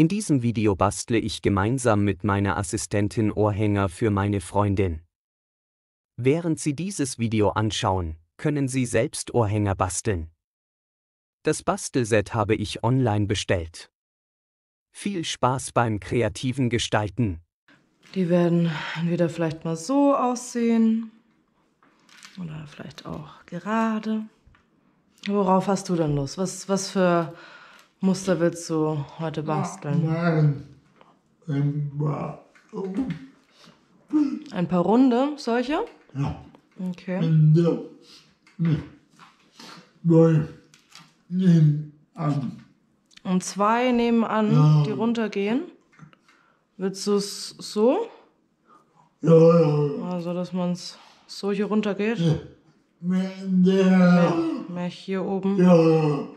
In diesem Video bastle ich gemeinsam mit meiner Assistentin Ohrhänger für meine Freundin. Während Sie dieses Video anschauen, können Sie selbst Ohrhänger basteln. Das Bastelset habe ich online bestellt. Viel Spaß beim kreativen Gestalten. Die werden entweder vielleicht mal so aussehen oder vielleicht auch gerade. Worauf hast du denn Lust? Was für Muster willst du heute basteln? Ein paar runde, solche? Ja. Okay. Nebenan. Und zwei nebenan, Ja. die runtergehen. Willst du es so? Ja. Also, dass man es so hier runtergeht? Ja. Mehr hier oben. Ja.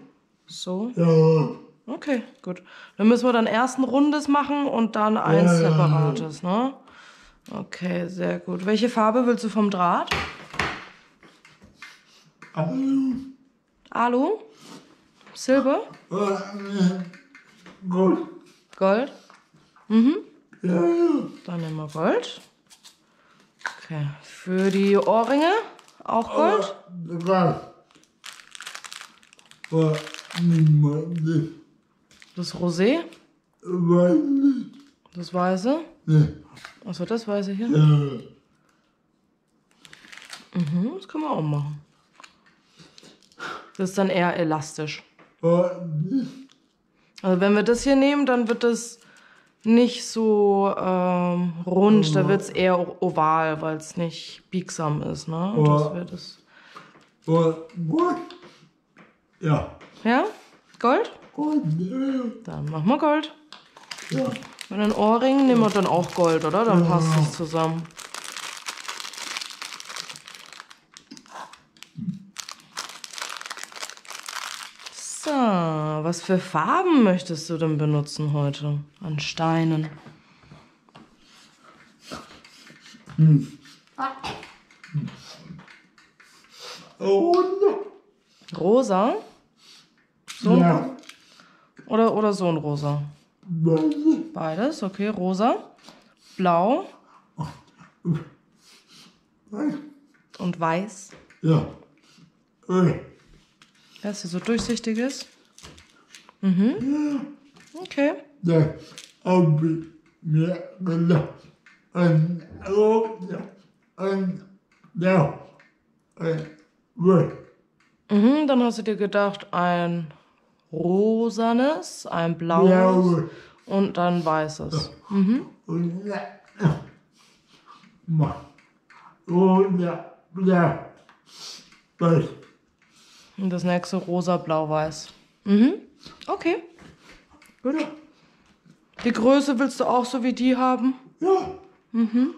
So? Ja. Okay, gut. Dann müssen wir dann erst ein rundes machen und dann eins Ja. separates, ne? Okay, sehr gut. Welche Farbe willst du vom Draht? Alu? Silber? Gut. Gold? Mhm. Ja. Dann nehmen wir Gold. Okay. Für die Ohrringe auch Gold? Das Rosé? Das Weiße? Achso, das Weiße hier? Mhm, das können wir auch machen. Das ist dann eher elastisch. Also wenn wir das hier nehmen, dann wird das nicht so rund, da wird es eher oval, weil es nicht biegsam ist, ne? Das wird es. Ja. Ja? Gold? Gut. Dann machen wir Gold. Ja. Bei den Ohrringen nehmen wir dann auch Gold, oder? Dann passt es zusammen. So, was für Farben möchtest du denn benutzen heute an Steinen? Rosa? So Ja. oder so ein Rosa? Beides, okay. Rosa, blau und weiß. Ja. Dass sie so durchsichtig ist. Mhm. Okay. Ja. Hab ich mir gedacht. Mhm, dann hast du dir gedacht, ein rosanes, ein blaues und dann weißes. Mhm. Und das nächste rosa, blau, weiß. Mhm. Okay. Gut. Die Größe willst du auch so wie die haben? Ja. Mhm.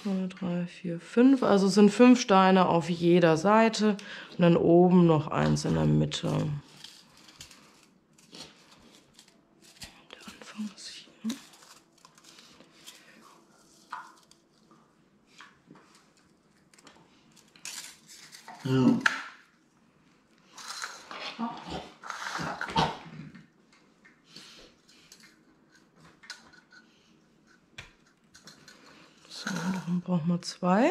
2, 3, 4, 5. Also es sind 5 Steine auf jeder Seite und dann oben noch eins in der Mitte. Der Anfang ist hier. Ja. So, dann brauchen wir 2.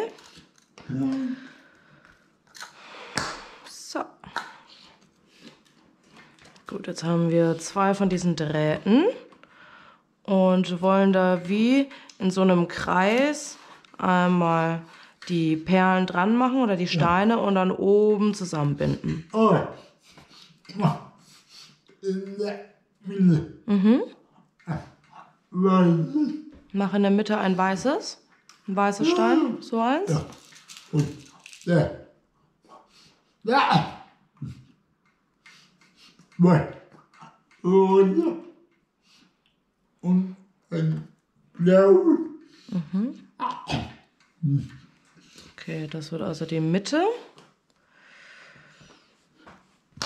So. Gut, jetzt haben wir 2 von diesen Drähten und wollen da wie in so einem Kreis einmal die Perlen dran machen oder die Steine und dann oben zusammenbinden. Mhm. Mach in der Mitte ein weißes. Ein weißer Stein, so eins. Und ein Blau. Okay, das wird also die Mitte.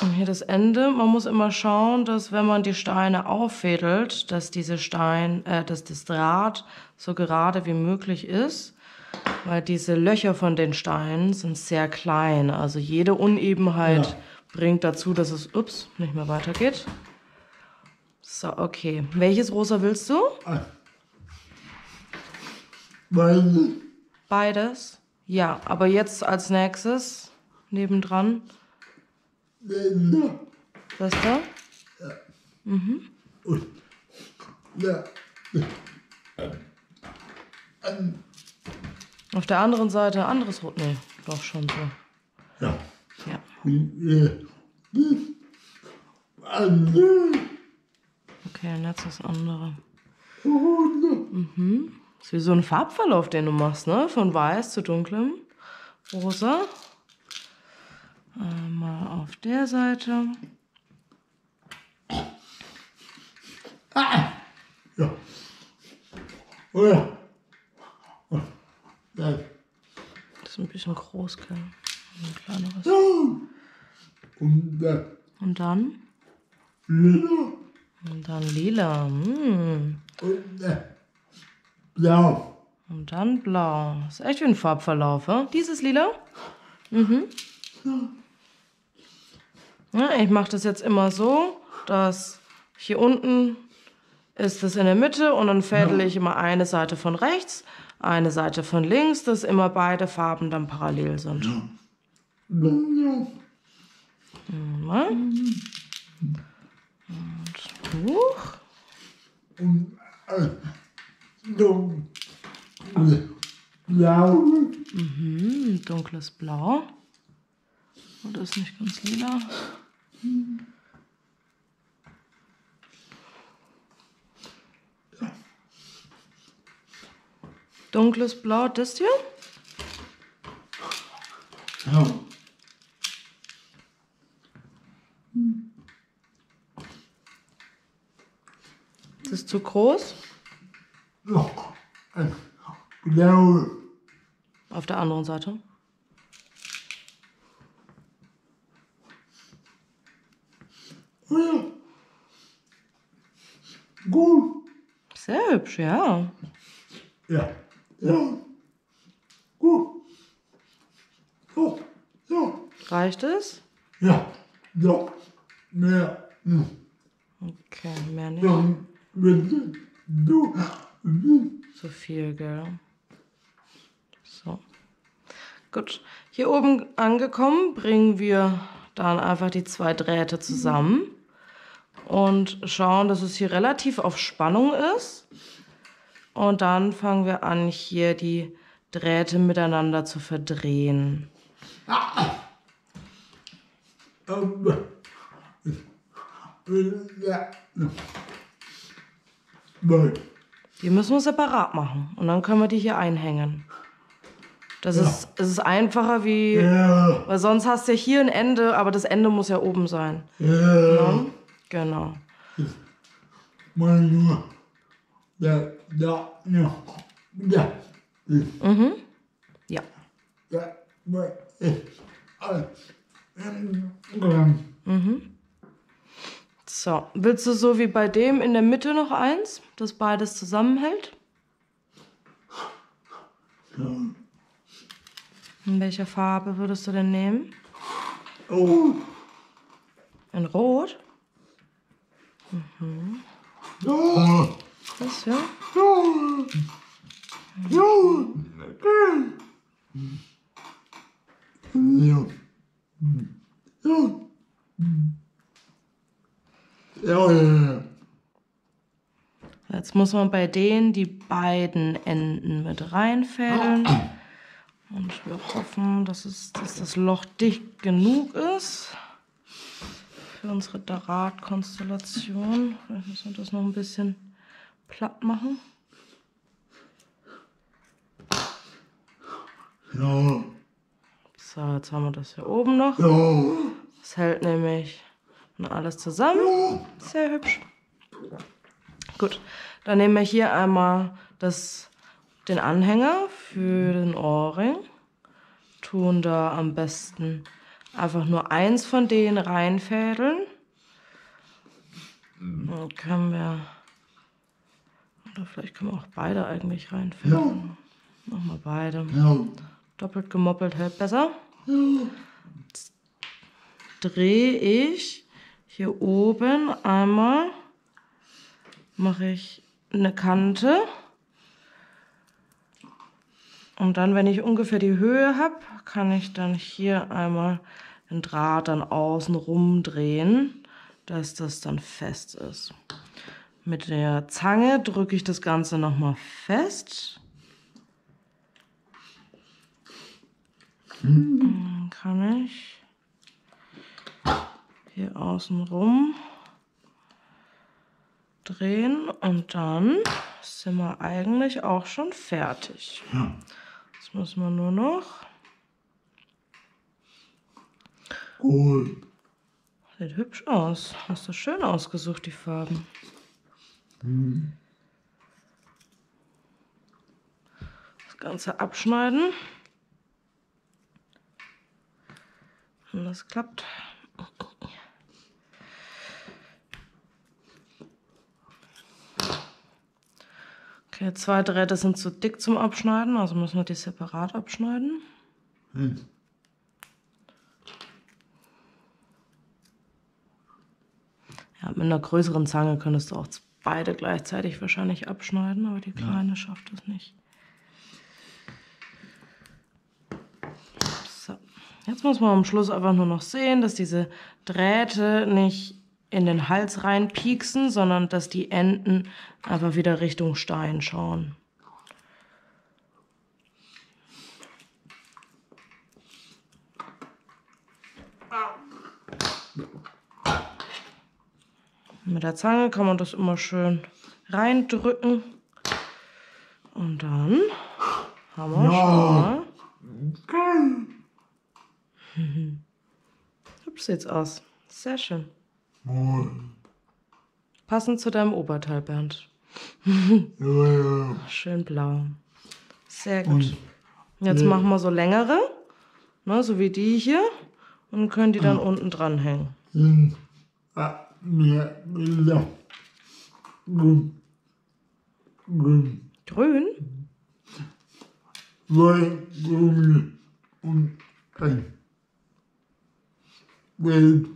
Und hier das Ende. Man muss immer schauen, dass wenn man die Steine auffädelt, dass dass das Draht so gerade wie möglich ist. Weil diese Löcher von den Steinen sind sehr klein. Also jede Unebenheit bringt dazu, dass es nicht mehr weitergeht. So, okay. Welches rosa willst du? Beide. Beides? Ja, aber jetzt als nächstes nebendran. Länder. Das da? Und ja. Auf der anderen Seite anderes Rot. Nee, doch schon so. Ja. Ja. Und andere. Okay, und jetzt das andere. Und Das ist wie so ein Farbverlauf, den du machst, ne? Von weiß zu dunklem Rosa. Einmal auf der Seite. ja. Oder? Das. Das ist ein bisschen groß, gell? Ein kleineres. Und das. Und dann? Lila. Und dann lila. Und das. Blau. Und dann blau. Das ist echt wie ein Farbverlauf, ja? Dieses lila? Ja, ich mache das jetzt immer so, dass hier unten ist es in der Mitte und dann fädel ich immer eine Seite von rechts, eine Seite von links, dass immer beide Farben dann parallel sind. Blau. Mal. Und hoch. Und dunkel. Blau. Dunkles Blau. Und das ist nicht ganz lila. Dunkles Blau, das hier? Ja. Das ist zu groß. Noch ein Blau. Auf der anderen Seite. Ja. Gut. Sehr hübsch, ja. Ja. Ja. Gut. Ja. Ja. Reicht es? Ja. Ja. Mehr. Okay, mehr nicht. Ja. Bitte. Du. So viel, gell? So. Gut. Hier oben angekommen, bringen wir dann einfach die zwei Drähte zusammen und schauen, dass es hier relativ auf Spannung ist. Und dann fangen wir an, hier die Drähte miteinander zu verdrehen. Ja. Nein. Die müssen wir separat machen und dann können wir die hier einhängen. Das ist, es ist einfacher wie, Ja. weil sonst hast du hier ein Ende, aber das Ende muss ja oben sein. Ja. Ne? Genau. Mal nur. Ja. Ja. Ja. Ja. Ja. Ja. Mal. Alles. So, willst du so wie bei dem in der Mitte noch eins, das beides zusammenhält? Ja. In welcher Farbe würdest du denn nehmen? Oh. In Rot? Ja. Das hier? Ja. Ja. Ja. Ja. Ja. Jetzt muss man bei denen die beiden Enden mit reinfädeln. Und wir hoffen, dass das Loch dicht genug ist für unsere Drahtkonstellation. Vielleicht müssen wir das noch ein bisschen platt machen. Ja. So, jetzt haben wir das hier oben noch. Ja. Das hält nämlich alles zusammen. Sehr hübsch. Gut, dann nehmen wir hier einmal den Anhänger für den Ohrring. Tun da am besten einfach nur eins von denen reinfädeln. Dann können wir, oder vielleicht können wir auch beide eigentlich reinfädeln. Machen wir beide. Ja. Doppelt gemoppelt hält besser. Jetzt drehe ich hier oben einmal mache ich eine Kante. Und dann, wenn ich ungefähr die Höhe habe, kann ich dann hier einmal den Draht dann außen rumdrehen, dass das dann fest ist. Mit der Zange drücke ich das Ganze nochmal fest. Dann kann ich hier außen rum drehen und dann sind wir eigentlich auch schon fertig. Ja. Jetzt müssen wir nur noch. Cool. Sieht hübsch aus. Hast du schön ausgesucht, die Farben. Das Ganze abschneiden. Und das klappt. Okay, 2 Drähte sind zu dick zum Abschneiden, also müssen wir die separat abschneiden. Ja, mit einer größeren Zange könntest du auch beide gleichzeitig wahrscheinlich abschneiden, aber die kleine schafft es nicht. So, jetzt muss man am Schluss einfach nur noch sehen, dass diese Drähte nicht in den Hals reinpieksen, sondern dass die Enden einfach wieder Richtung Stein schauen. Mit der Zange kann man das immer schön reindrücken. Und dann haben wir schon mal. Hübsch sieht's aus. Sehr schön. Passend zu deinem Oberteil, Bernd. Schön blau. Sehr gut. Jetzt machen wir so längere, ne, so wie die hier, und können die dann unten dran hängen. Grün? Und ein Gelb.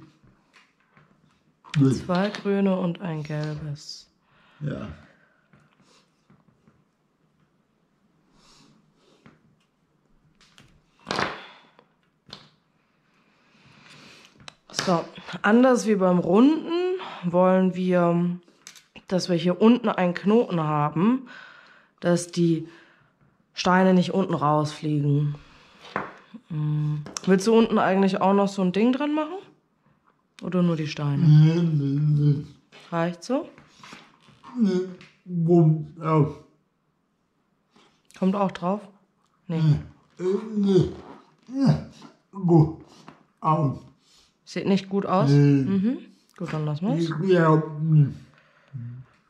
2 grüne und ein gelbes. Ja. So, anders wie beim Runden wollen wir, dass wir hier unten einen Knoten haben, dass die Steine nicht unten rausfliegen. Willst du unten eigentlich auch noch so ein Ding dran machen? Oder nur die Steine? Reicht so? Kommt auch drauf? Nee. Gut. Aus. Sieht nicht gut aus? Mhm. Gut, dann lassen wir es.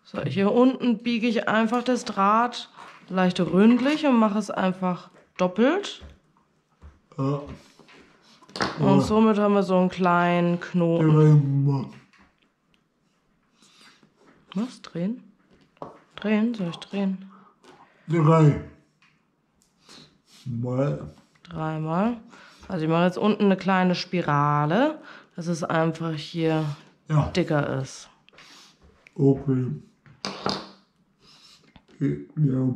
So, hier unten biege ich einfach das Draht leicht ründlich und mache es einfach doppelt. Und somit haben wir so einen kleinen Knoten. Was? Drehen? Drehen? Soll ich drehen? 3-mal. Also ich mache jetzt unten eine kleine Spirale, dass es einfach hier dicker ist. Okay. Ja.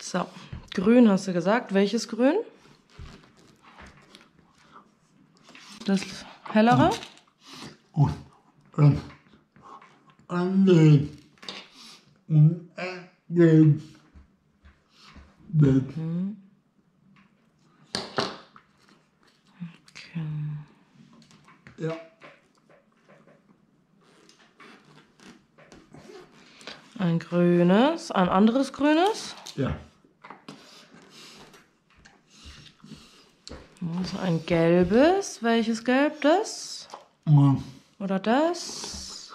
So, grün hast du gesagt. Welches Grün? Das hellere? Und ein Gelb. Okay. Ja. Ein grünes, ein anderes grünes. Ja. Also ein gelbes. Welches Gelb? Das? Oder das?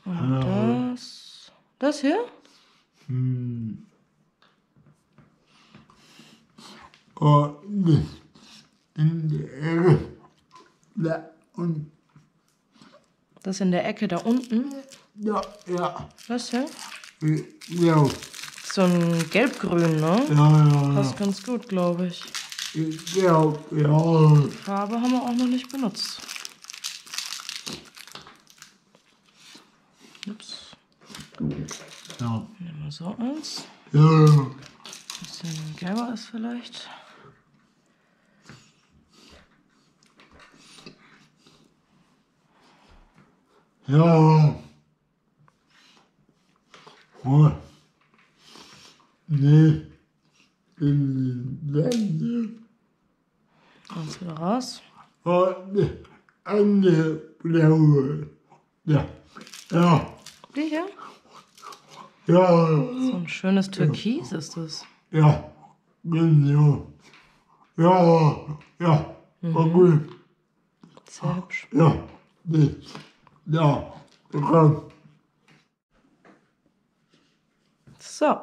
Oder das? Das hier? In der Ecke. Da und Das in der Ecke da unten? ja. Das hier? Ja. So ein gelb-grün, ne? Ja. Passt ganz gut, glaube ich. Ja. Farbe haben wir auch noch nicht benutzt. So eins. Ja. Ein bisschen gelber ist vielleicht. Ja. Oh. Nee. Eins wieder raus. Und eine blaue. Ja. Ja. Die hier? Ja. So ein schönes Türkis ist das. Ja. Genau. Ja. Ja. War gut. Sehr hübsch. Ja. Nee. Ja. Komm. So.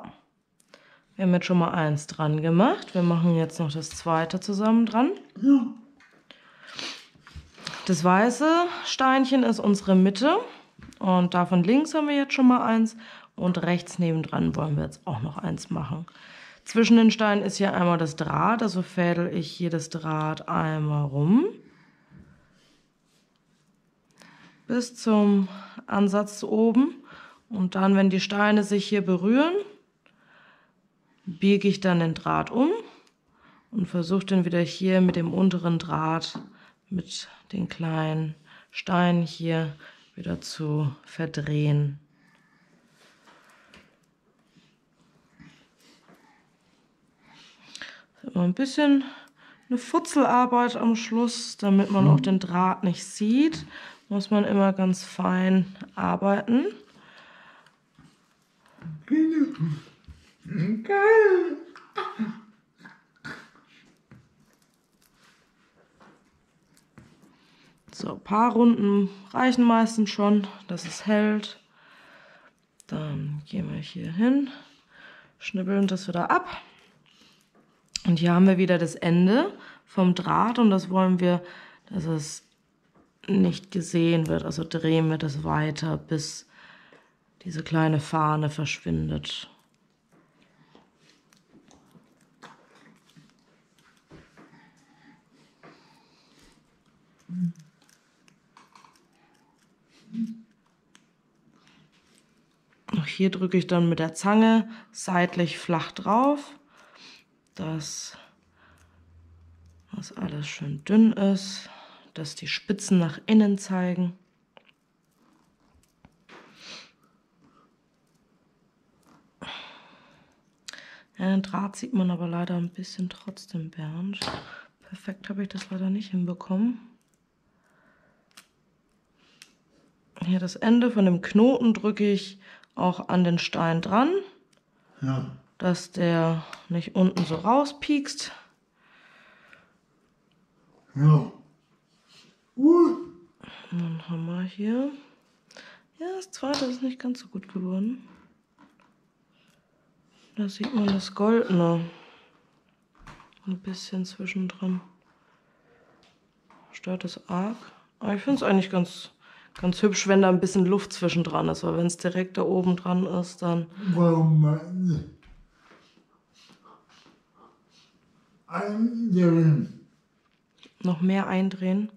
Wir haben jetzt schon mal eins dran gemacht. Wir machen jetzt noch das zweite zusammen dran. Ja. Das weiße Steinchen ist unsere Mitte. Und davon links haben wir jetzt schon mal eins. Und rechts nebendran wollen wir jetzt auch noch eins machen. Zwischen den Steinen ist hier einmal das Draht. Also fädel ich hier das Draht einmal rum. Bis zum Ansatz oben. Und dann, wenn die Steine sich hier berühren, biege ich dann den Draht um und versuche dann wieder hier mit dem unteren Draht, mit den kleinen Steinen hier wieder zu verdrehen. Immer ein bisschen eine Futzelarbeit am Schluss, damit man auch den Draht nicht sieht, muss man immer ganz fein arbeiten. Geil. So, ein paar Runden reichen meistens schon, dass es hält. Dann gehen wir hier hin, schnibbeln das wieder ab. Und hier haben wir wieder das Ende vom Draht und das wollen wir, dass es nicht gesehen wird. Also drehen wir das weiter, bis diese kleine Fahne verschwindet. Auch hier drücke ich dann mit der Zange seitlich flach drauf, dass das alles schön dünn ist, dass die Spitzen nach innen zeigen. Ja, den Draht sieht man aber leider ein bisschen trotzdem, Bernd. Perfekt habe ich das leider nicht hinbekommen. Hier das Ende von dem Knoten drücke ich auch an den Stein dran, Ja. dass der nicht unten so rauspiekst. Ja. Und dann haben wir hier, ja, das zweite ist nicht ganz so gut geworden. Da sieht man das Goldene ein bisschen zwischendrin. Stört es arg. Aber ich finde es eigentlich ganz hübsch, wenn da ein bisschen Luft zwischendran ist. Weil wenn es direkt da oben dran ist, dann... Warum nicht? Eindrehen. Noch mehr eindrehen?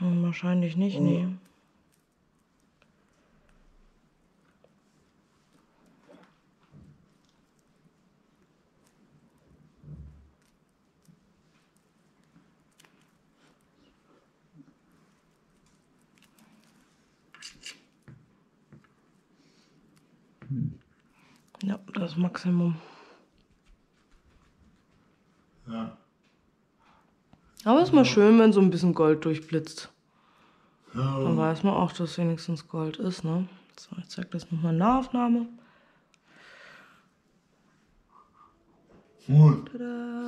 Wahrscheinlich nicht, nee. Ja, das Maximum. Ja. Aber ist mal schön, wenn so ein bisschen Gold durchblitzt. Ja. Dann weiß man auch, dass wenigstens Gold ist, ne? So, ich zeige das nochmal in Nahaufnahme. Gut. Tada!